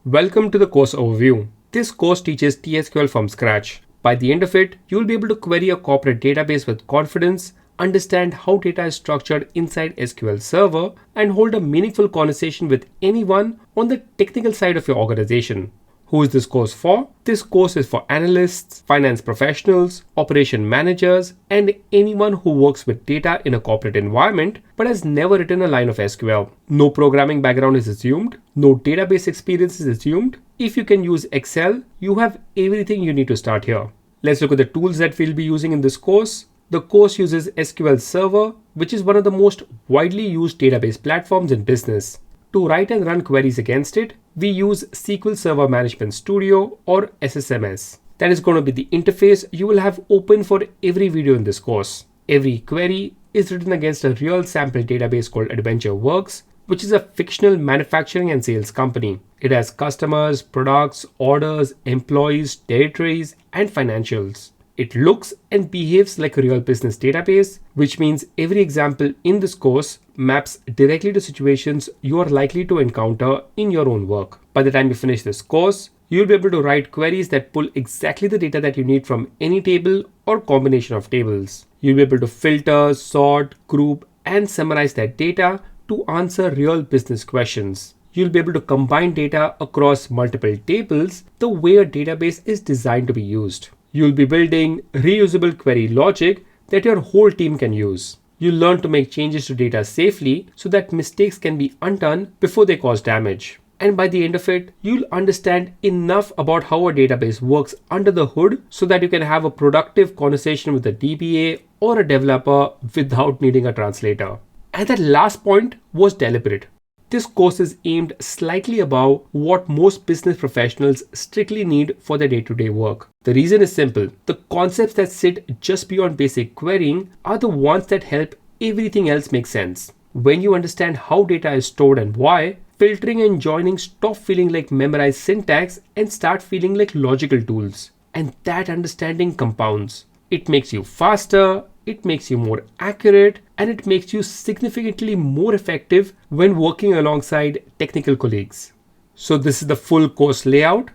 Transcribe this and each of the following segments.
Welcome to the course overview. This course teaches T-SQL from scratch. By the end of it, you'll be able to query a corporate database with confidence, understand how data is structured inside SQL Server, and hold a meaningful conversation with anyone on the technical side of your organization. Who is this course for? This course is for analysts, finance professionals, operation managers, and anyone who works with data in a corporate environment but has never written a line of SQL. No programming background is assumed. No database experience is assumed. If you can use Excel, you have everything you need to start here. Let's look at the tools that we'll be using in this course. The course uses SQL Server, which is one of the most widely used database platforms in business. To write and run queries against it, we use SQL Server Management Studio or SSMS. That is going to be the interface you will have open for every video in this course. Every query is written against a real sample database called AdventureWorks, which is a fictional manufacturing and sales company. It has customers, products, orders, employees, territories, and financials. It looks and behaves like a real business database, which means every example in this course maps directly to situations you are likely to encounter in your own work. By the time you finish this course, you'll be able to write queries that pull exactly the data that you need from any table or combination of tables. You'll be able to filter, sort, group, and summarize that data to answer real business questions. You'll be able to combine data across multiple tables the way a database is designed to be used. You'll be building reusable query logic that your whole team can use. You'll learn to make changes to data safely so that mistakes can be undone before they cause damage. And by the end of it, you'll understand enough about how a database works under the hood so that you can have a productive conversation with a DBA or a developer without needing a translator. And that last point was deliberate. This course is aimed slightly above what most business professionals strictly need for their day-to-day work. The reason is simple. The concepts that sit just beyond basic querying are the ones that help everything else make sense. When you understand how data is stored and why, filtering and joining stop feeling like memorized syntax and start feeling like logical tools. And that understanding compounds. It makes you faster, it makes you more accurate, and it makes you significantly more effective when working alongside technical colleagues. So this is the full course layout.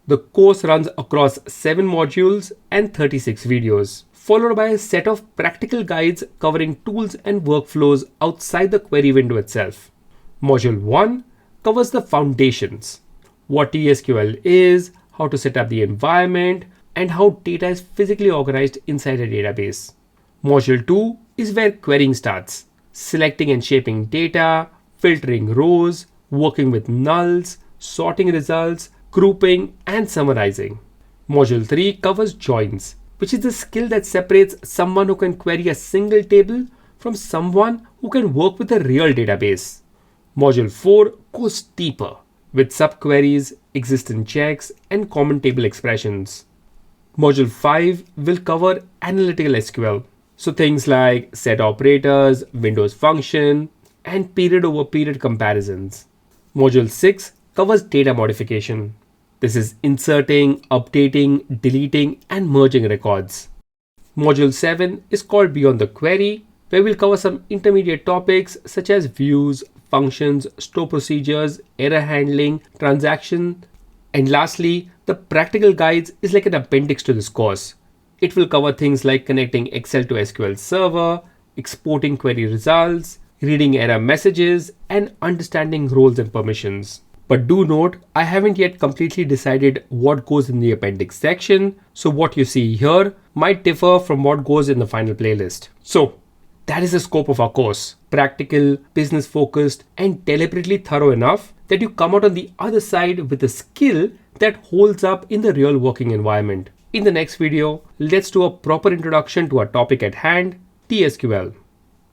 The course runs across 7 modules and 36 videos, followed by a set of practical guides covering tools and workflows outside the query window itself. Module 1 covers the foundations, what T-SQL is, how to set up the environment, and how data is physically organized inside a database. Module 2 is where querying starts, selecting and shaping data, filtering rows, working with nulls, sorting results, grouping, and summarizing. Module 3 covers joins, which is the skill that separates someone who can query a single table from someone who can work with a real database. Module 4 goes deeper with subqueries, existence checks, and common table expressions. Module 5 will cover analytical SQL. So things like set operators, Windows function, and period over period comparisons. Module 6 covers data modification. This is inserting, updating, deleting, and merging records. Module 7 is called Beyond the Query, where we'll cover some intermediate topics such as views, functions, store procedures, error handling, transaction, and lastly, the practical guides is like an appendix to this course. It will cover things like connecting Excel to SQL Server, exporting query results, reading error messages, and understanding roles and permissions. But do note, I haven't yet completely decided what goes in the appendix section, so what you see here might differ from what goes in the final playlist. So, that is the scope of our course. Practical, business focused, and deliberately thorough enough that you come out on the other side with a skill that holds up in the real working environment. In the next video, let's do a proper introduction to our topic at hand, T-SQL.